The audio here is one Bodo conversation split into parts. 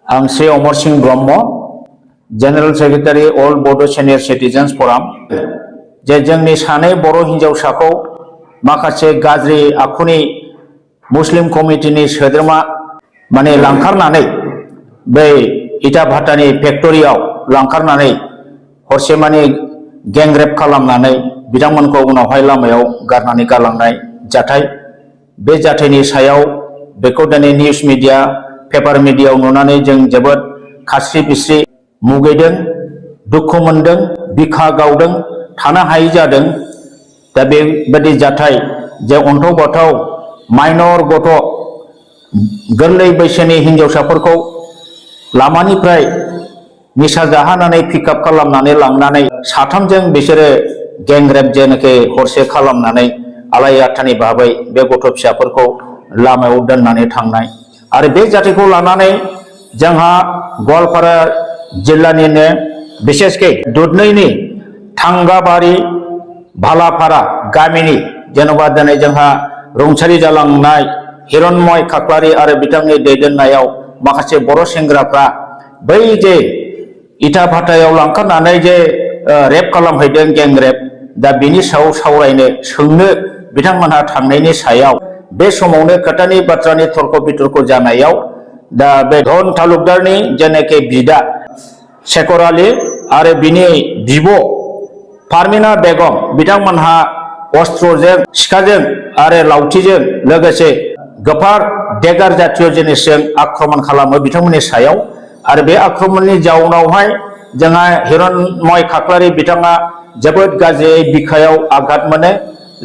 आं श्री अमर सिंह ब्रह्म जेनेरेल सेक्रेटारि अल बड' सिनियर सिटिजेन्स फराम जे जोंनि सानै बर' हिन्जावसाखौ माखासे गाज्रि आखुनि मुस्लिम कमिटिनि सोद्रोमा माने लांखारनानै बै इटा भाटानि फेक्टरियाव लांखारनानै हरसे माने गेंरेप खालामनानै बिथांमोनखौ उनावहाय लामायाव गारनानै गालांनाय जाथाय बे जाथायनि सायाव बेखौ दिनै निउस मिडिया पेपार मिडियायाव नुनानै जों जोबोद खास्रि बिस्रि मुगैदों दुखु मोनदों बिखा गावदों थानो हायै जादों। दा बेबायदि जाथाय जे अन्थाव बाथाव माइनर गथ' गोरलै बैसोनि हिन्जावसाफोरखौ लामानिफ्राय निसा जाहानानै पिकआप खालामनानै लांनानै साथामजों बिसोरो गेंरेप जेनाखि हरसे खालामनानै आलाय आथानि भाबै बे गथ' फिसाफोरखौ लामायाव दोननानै थांनाय आरो बे जाथायखौ लानानै जोंहा गवालपारा जिल्लानिनो बिसेसकै दुधनैनि थांगाबारि भालापारा गामिनि जेन'बा दिनै जोंहा रुंसारि जालांनाय हिरण्मय खाख्लारि आरो बिथांनि दैदेननायाव माखासे बर' सेंग्राफ्रा बै जे इटा भाटायाव लांखारनानै जे रेप खालामहैदों गेंरेप दा बिनि सायाव सावरायनो सोंनो बिथांमोनहा थांनायनि सायाव बे समावनो खोथानि बाथ्रानि तर्क बितर्क जानायाव दा बे धन तालुकदारनि जेनाखि बिदा शेखर आली आरो बिनि बिब' पारमिना बेगम बिथांमोनहा अस्त्रजों सिखाजों आरो लावथिजों लोगोसे गोफार देगार जातीय जिनिसजों आक्रमण खालामो बिथांमोननि सायाव आरो बे आक्रमणनि जाउनावहाय जोंहा हिरण्मय खाख्लारि बिथाङा जोबोद गाज्रियै बिखायाव आघात मोनो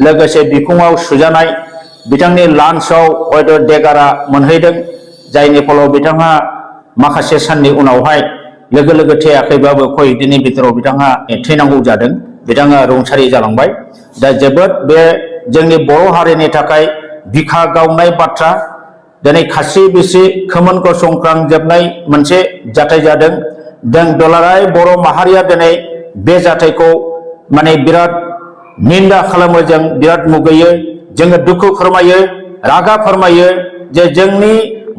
लोगोसे बिखुङाव सुजानाय बिथांनि लान्सआव हयथ' देगारा मोनहैदों जायनि फलाव बिथाङा माखासे साननि उनावहाय लोगो लोगो थैयाखैबाबो कयदिननि बिथोराव बिथाङा थैनांगौ जादों बिथाङा रुंसारि जालांबाय। दा जोबोद बे जोंनि बर' हारिनि थाखाय बिखा गावनाय बाथ्रा दिनै खास्रि बिस्रि खोमोन गसंख्रांजोबनाय मोनसे जाथाय जादों। जों दुलाराय बर' माहारिया दिनै बे जाथायखौ माने बिराद निन्दा खालामो जों बिराद मुगैयो जोङो दुखु फोरमायो रागा फोरमायो जे जोंनि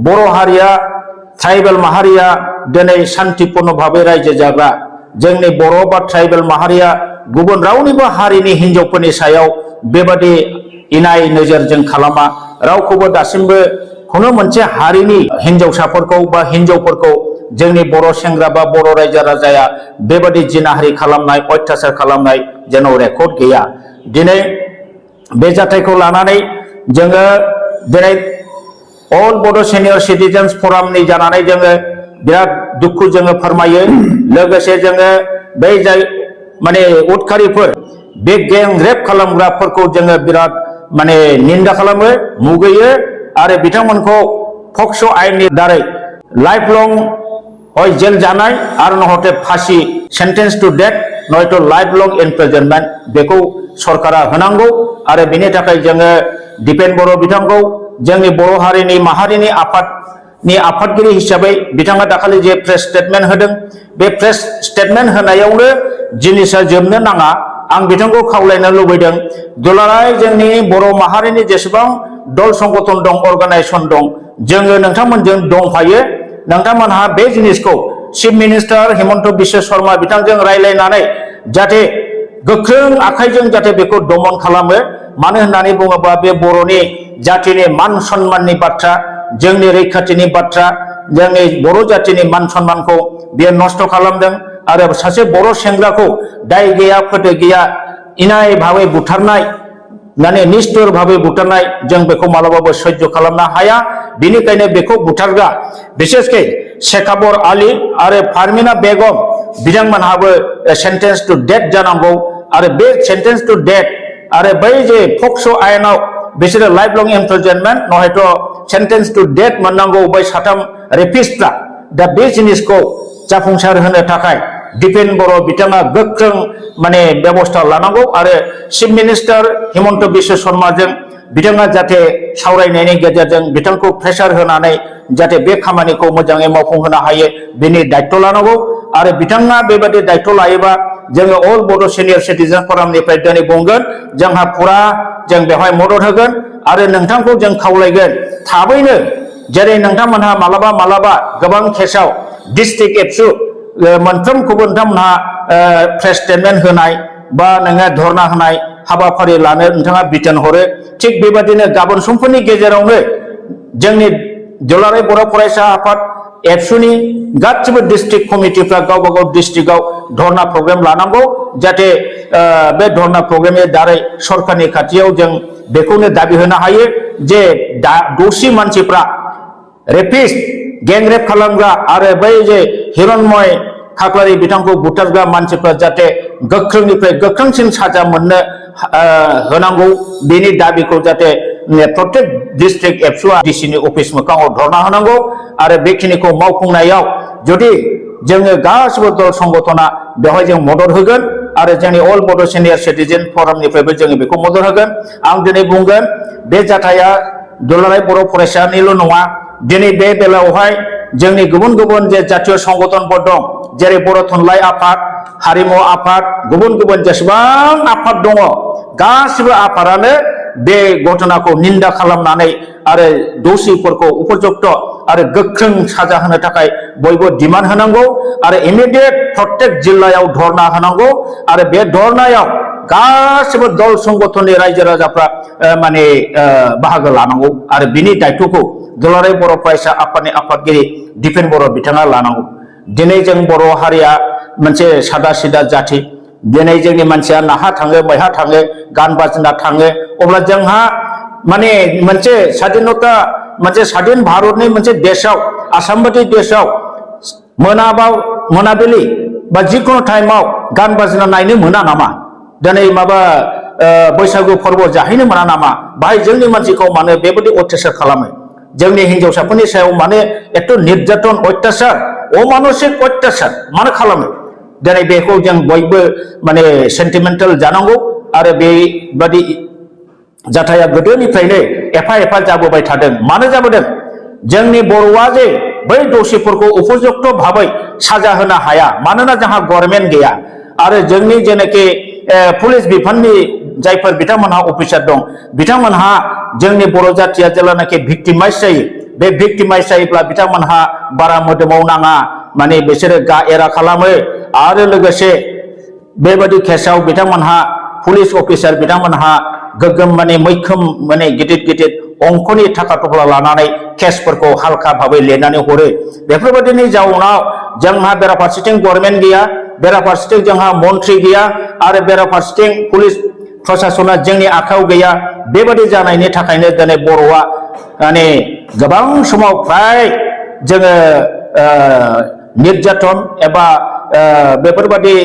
बर' हारिया ट्राइबेल माहारिया दिनै शान्तिपूर्ण भाबै रायजो जाग्रा जोंनि बर' बा ट्राइबेल माहारिया गुबुन रावनिबो हारिनि हिन्जावफोरनि सायाव बेबादि इनाय नोजोरजों खालामा रावखौबो दासिमबो खुनु मोनसे हारिनि हिन्जावसाफोरखौ बा हिन्जावफोरखौ जोंनि बर' सेंग्रा बा बर' रायजो राजाया बेबादि जिनाहारि खालामनाय अत्याचार खालामनाय जेन' रेकर्ड गैया। दिनै बे जाथायखौ लानानै जोङो दिनै अल बड' सिनियर सिटिजेन्स फरामनि जानानै जोङो बिराद दुखु जोङो फोरमायो लोगोसे जोङो बै जाय माने उदखारिफोर बे गें रेप खालामग्राफोरखौ जोङो बिराद माने निन्दा खालामो मुगैयो आरो बिथांमोनखौ पक्स' आयेननि दारै लाइफ लं हय जेल जानाय आरो नहते फासि सेन्टेन्स टु डेथ नयथ' लाइफ लं इमप्रिजनमेन्ट बेखौ सरकारा होनांगौ आरो बेनि थाखाय जोङो दिपेन बर' बिथांखौ जोंनि बर' हारिनि माहारिनि आफादनि आफादगिरि हिसाबै बिथाङा दाखालि जे प्रेस स्टेटमेन्ट होदों बे प्रेस स्टेटमेन्ट होनायावनो जिनिसा जोबनो नाङा आं बिथांखौ खावलायनो लुबैदों दुलाराय जोंनि बर' माहारिनि जेसेबां दल संगठन दं अर्गानाइजेसन दं जोङो नोंथांमोनजों दंफायो नोंथांमोनहा बे जिनिसखौ चिफ मिनिस्टार हिमन्त बिश्व शर्मा बिथांजों रायलायनानै जाहाथे गोख्रों आखाइजों जाहाथे बेखौ दमन खालामो मानो होननानै बुङोबा बे बर'नि जातिनि मान सन्माननि बाथ्रा जोंनि रैखाथिनि बाथ्रा जोंनि बर' जातिनि मान सन्मानखौ बियो नस्थ' खालामदों आरो सासे बर' सेंग्राखौ दाय गैया फोथो गैया इनाय भाबै बुथारनाय माने निष्ठुर भाबै बुथारनाय जों बेखौ मालाबाबो सह्य खालामनो हाया बेनिखायनो बेखौ बुथारग्रा बिसेसकै शेखाबर आली आरो पारमिना बेगम बिथांमोनहाबो सेन्टेन्स टु डेथ जानांगौ आरो बे सेन्टेन्स टु डेथ आरो बै जे पक्स' आयेनाव बिसोरो लाइफ लं इमप्रिजनमेन्ट नहयथ' सेन्टेन्स टु डेथ मोननांगौ बै साथाम रेपिस्टफ्रा दा बे जिनिसखौ जाफुंसार होनो थाखाय दिपेन बर' बिथाङा गोख्रों माने बेबस्था लानांगौ आरो चिफ मिनिस्टार हिमन्त बिश्व शर्माजों बिथाङा जाहाथे सावरायनायनि गेजेरजों बिथांखौ प्रेसार होनानै जाहाथे बे खामानिखौ मोजाङै मावफुंहोनो हायो बेनि दायित्व लानांगौ आरो बिथाङा बेबायदि दायित्व लायोबा जोङो अल बड' सिनियर सिटिजेन फरामनिफ्राय दिनै बुंगोन जोंहा फुरा जों बेवहाय मदद होगोन आरो नोंथांखौ जों खावलायगोन थाबैनो जेरै नोंथांमोनहा मालाबा मालाबा गोबां केसाव डिस्ट्रिक्ट एबसु मोनफ्रोमखौबो नोंथांमोनहा प्रेस स्टेटमेन्ट होनाय बा नोङो धरना होनाय हाबाफारि लानो नोंथाङा बिथोन हरो थिग बेबायदिनो गाबोन समफोरनि गेजेरावनो जोंनि दुलाराय बर' फरायसा आफाद एबसुनि गासिबो डिस्ट्रिक्ट कमिटिफ्रा गावबा गाव डिस्ट्रिक्टआव धरना प्रग्राम लानांगौ जाहाथे बे धरना प्रग्रामनि दारै सरकारनि खाथियाव जों बेखौनो दाबि होनो हायो जे दौसि मानसिफ्रा रेपिस्ट गेंरेप खालामग्रा आरो बै जे हिरण्मय खाख्लारि बिथांखौ बुथारग्रा मानसिफ्रा जाहाथे गोख्रोंनिफ्राय गोख्रोंसिन साजा मोननो होनांगौ बेनि दाबिखौ जाहाथे प्रत्येक डिस्ट्रिक्ट एबसुआ डिसिनि अफिस मोखाङाव धरना होनांगौ आरो बेखिनिखौ मावफुंनायाव जुदि जोङो गासिबो दल संगठना बेवहाय जों मदद होगोन आरो जोंनि अल बड' सिनियर सिटिजेन फरामनिफ्रायबो जोङो बेखौ मदद होगोन आं दिनै बुंगोन बे जाथाया दुलाराय बर' फरायसानिल' नङा दिनै बे बेलायावहाय जोंनि गुबुन गुबुन जे जातीय संगठनफोर दं जेरै बर' थुनलाइ आफाद हारिमु आफाद गुबुन गुबुन जेसेबां आफाद दङ गासिबो आफादानो बे घटनाखौ निन्दा खालामनानै आरो दौसिफोरखौ उपयुक्त आरो गोख्रों साजा होनो थाखाय बयबो डिमान्ड होनांगौ आरो इमिडिएट प्रत्येक जिल्लायाव धरना होनांगौ आरो बे धरनायाव गासिबो दल संगठननि रायजो राजाफ्रा माने बाहागो लानांगौ आरो बिनि दायित्वखौ दुलाराय बर' फरायसा आफादनि आफादगिरि दिपेन बर' बिथाङा लानांगौ दिनै जों बर' हारिया मोनसे सादा सिदा जाथि दिनै जोंनि मानसिया नाहा थाङो मैहा थाङो गान बाजना थाङो अब्ला जोंहा माने मोनसे स्वाधीनता मोनसे स्वाधीन भारतनि मोनसे देशाव आसाम बायदि देशाव मोनाबिलि बा जिखुनु टाइमाव गान बाजना नायनो मोना नामा दिनै माबा बैसागु फोरबो जाहैनो मोना नामा बाहाय जोंनि मानसिखौ मानो बेबायदि अत्याचार खालामो जोंनि हिनजावसाफोरनि सायाव माने एथ' निर्यातन अत्याचार अमानुषिक अत्याचार मानो खालामो दिनै बेखौ जों बयबो माने सेन्टिमेन्टेल जानांगौ आरो बेबादि जाथाया गोदोनिफ्रायनो एफा एफा जाबोबाय थादों मानो जाबोदों जोंनि बर'आ जे बै दौसिफोरखौ उपयुक्त भाबै साजा होनो हाया मानोना जोंहा गभर्नमेन्ट गैया आरो जोंनि जेनाखि पुलिस बिफाननि जायफोर बिथांमोनहा अफिसार दं बिथांमोनहा जोंनि बर' जाथिया जेब्लानाखि भिक्टिमाइज जायो बे भिक्टिमाइज जायोब्ला बिथांमोनहा बारा मोदोमाव नाङा माने बिसोरो गा एरा खालामो आरो लोगोसे बेबायदि केसाव बिथांमोनहा पुलिस अफिसार बिथांमोनहा गोगोम माने मैखोम माने गिदिर गिदिर अंकनि थाखा थफ्ला लानानै केसफोरखौ हालखा भाबै लिरनानै हरो बेफोरबायदिनि जाउनाव जोंहा बेराफारसेथिं गभर्नमेन्ट गैया बेराफारसेथिं जोंहा मन्थ्रि गैया आरो बेराफारसेथिं पुलिस प्रशासना जोंनि आखायाव गैया बेबायदि जानायनि थाखायनो दिनै बर'आ माने गोबां समाव फ्राय जोङो निर्यातन एबा बेफोरबायदि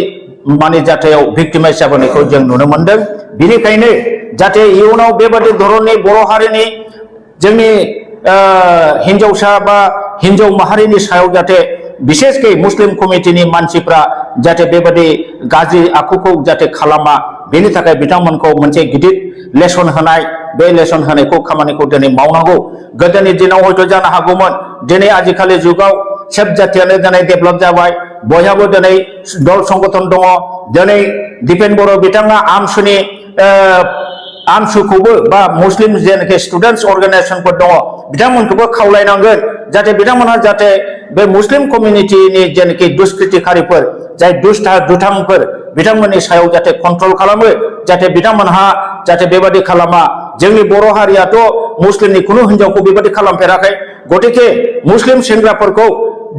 माने जाथायाव भिक्टिमाइज जाबोनायखौ जों नुनो मोनदों बेनिखायनो जाहाथे इयुनाव बेबायदि धरननि बर' हारिनि जोंनि हिनजावसा बा हिनजाव माहारिनि सायाव जाहाथे बिसेसकै मुस्लिम कमिटिनि मानसिफ्रा जाहाथे बेबायदि गाज्रि आखुखौ जाहाथे खालामा बेनि थाखाय बिथांमोनखौ मोनसे गिदिर लेसन होनाय बे लेसन होनायखौ खामानिखौ दिनै मावनांगौ गोदोनि दिनाव हयथ' जानो हागौमोन दिनै आजिखालि जुगाव सब जातियानो दिनै डेभेलप जाबाय बयहाबो दिनै दल संगठन दङ दिनै दिपेन बर' बिथाङा आमसुनि आमसुखौबो बा मुस्लिम जेनाखि स्टुडेन्टस अर्गानाइजेसनफोर दङ बिथांमोनखौबो खावलायनांगोन जाहाथे बिथांमोनहा जाहाथे बे मुस्लिम कमिउनिटिनि जेनाखि दुष्कृतिकारिफोर जाय दुथांफोर बिथांमोननि सायाव जाहाथे कन्ट्रल खालामो जाहाथे बिथांमोनहा जाहाथे बेबादि खालामा जोंनि बर' हारियाथ' मुस्लिमनि खुनु हिनजावखौ बेबादि खालामफेराखै गतिके मुस्लिम सेंग्राफोरखौ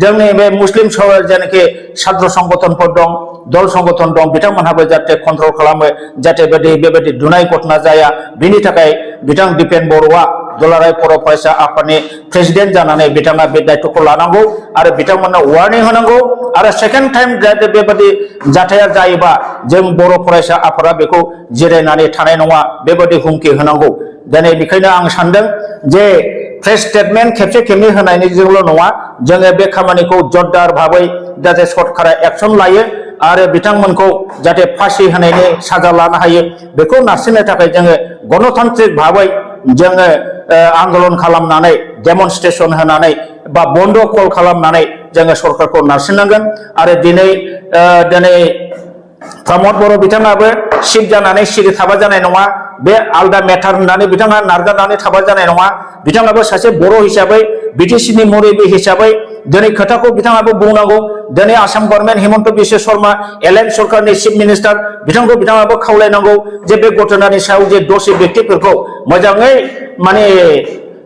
जोंनि बे मुस्लिम जेनाखि सात्र संगठनफोर दं दल संगठन दं बिथांमोनहाबो जाहाथे कन्ट्रल खालामो जाहाथे बेबायदि दुनाय घटना जाया बिनि थाखाय बिथां दिपेन बर'आ दुलाराय बर' फरायसा आफादनि प्रेसिडेन्ट जानानै बिथाङा बे दायित्वखौ लानांगौ आरो बिथांमोननो वार्निं होनांगौ आरो सेकेन्ड टाइम जाहाथे बेबायदि जाथाया जायोबा जों बर' फरायसा आफादा बेखौ जिरायनानै थानाय नङा बेबायदि हुमखि होनांगौ दिनै बेखायनो आं सानदों जे प्रेस स्टेटमेन्ट खेबसे खेबनै होनायनिजोंल' नङा जोङो बे खामानिखौ जरदार भाबै जाहाथे सरकारा एक्सन लायो आरो बिथांमोनखौ जाहाथे फासि होनायनि साजा लानो हायो बेखौ नारसिननो थाखाय जोङो गणतान्त्रिक भाबै जोङो आन्दलन खालामनानै डेमनस्ट्रेसन होनानै बा बन्द कल खालामनानै जोङो सरकारखौ नारसिननांगोन आरो दिनै प्रमद बर' बिथाङाबो सिट जानानै सिरि थाबा जानाय नङा बे आलदा मेटार होननानै बिथाङा नारगारनानै थाबा जानाय नङा बिथाङाबो सासे बर' हिसाबै बिटिसिनि मुरब्बी हिसाबै दिनै खोथाखौ बिथाङाबो बुंनांगौ दिनै आसाम गभर्नमेन्ट हिमन्त बिश्व शर्मा एलएन सरकारनि चिफ मिनिस्टार बिथांखौ बिथाङाबो खावलायनांगौ जे बे घटनानि सायाव जे दसे व्यक्तिफोरखौ मोजाङै माने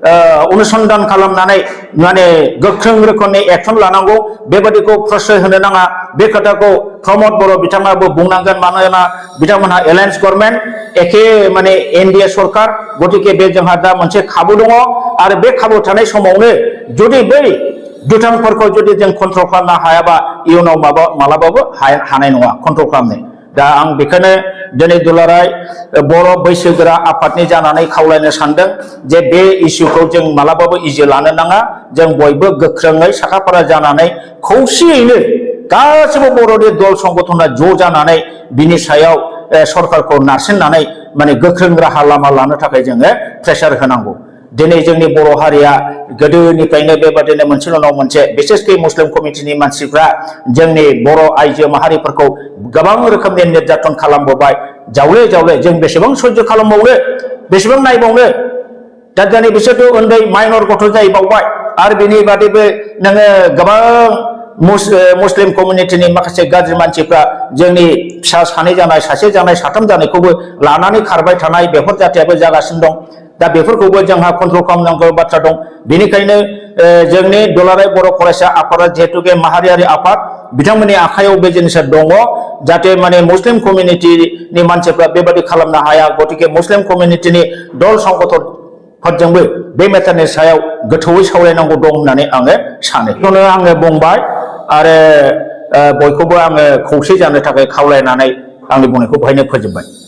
अनुसन्धान खालामनानै माने गोख्रों रोखोमनि एक्सन लानांगौ बेबादिखौ प्रश्रय होनो नाङा बे खोथाखौ प्रमद बर' बिथाङाबो बुंनांगोन मानोना बिथांमोनहा एलायन्स गभर्नमेन्ट एखे माने एनडिए सरकार गतिके बे जोंहा दा मोनसे खाबु दङ आरो बे खाबु थानाय समावनो जुदि बै दुथांफोरखौ जुदि जों कन्ट्रल खालामनो हायाबा इयुनाव मालाबाबो हानाय नङा कन्ट्रल खालामनो दा आं बेखौनो दिनै दुलाराय बर' बैसोगोरा आफादनि जानानै खावलायनो सानदों जे बे इस्युखौ जों मालाबाबो इजि लानो नाङा जों बयबो गोख्रोङै साखाफारा जानानै खौसेयैनो गासिबो बर'नि दल संगठना ज' जानानै बिनि सायाव सरकारखौ नारसिननानै माने गोख्रों राहा लामा लानो थाखाय जोङो प्रेसार होनांगौ दिनै जोंनि बर' हारिया गोदोनिफ्रायनो बेबादिनो मोनसेल' नङा मोनसे बिसेसकै मुस्लिम कमिटिनि मानसिफ्रा जोंनि बर' आइजो माहारिफोरखौ गोबां रोखोमनि निर्यातन खालामबोबाय जावले जावले जों बेसेबां सह्य खालामबावनो बेसेबां नायबावनो दा दिनै बिसोरथ' उन्दै माइनर गथ' जाहैबावबाय आरो बिनि बादैबो नोङो गोबां मुस्लिम कमिउनिटिनि माखासे गाज्रि मानसिफ्रा जोंनि फिसा सानै जानाय सासे जानाय साथाम जानायखौबो लानानै खारबाय थानाय बेफोर जाथायाबो जागासिनो दं दा बेफोरखौबो जोंहा कन्ट्रल खालामनांगौ बाथ्रा दं बेनिखायनो जोंनि दुलाराय बर' फरायसा आफादा जिहेतुके माहारियारि आफाद बिथांमोननि आखायाव बे जिनिसा दङ जाहाथे माने मुस्लिम कमिउनिटिनि मानसिफ्रा बेबादि खालामनो हाया गतिके मुस्लिम कमिउनिटिनि दल संगठनफोरजोंबो बे मेटारनि सायाव गोथौयै सावरायनांगौ दं होननानै आङो सानो बेखौनो आङो बुंबाय आरो बयखौबो आङो खौसे जानो थाखाय खावलायनानै आंनि बुंनायखौ बेहायनो फोजोबबाय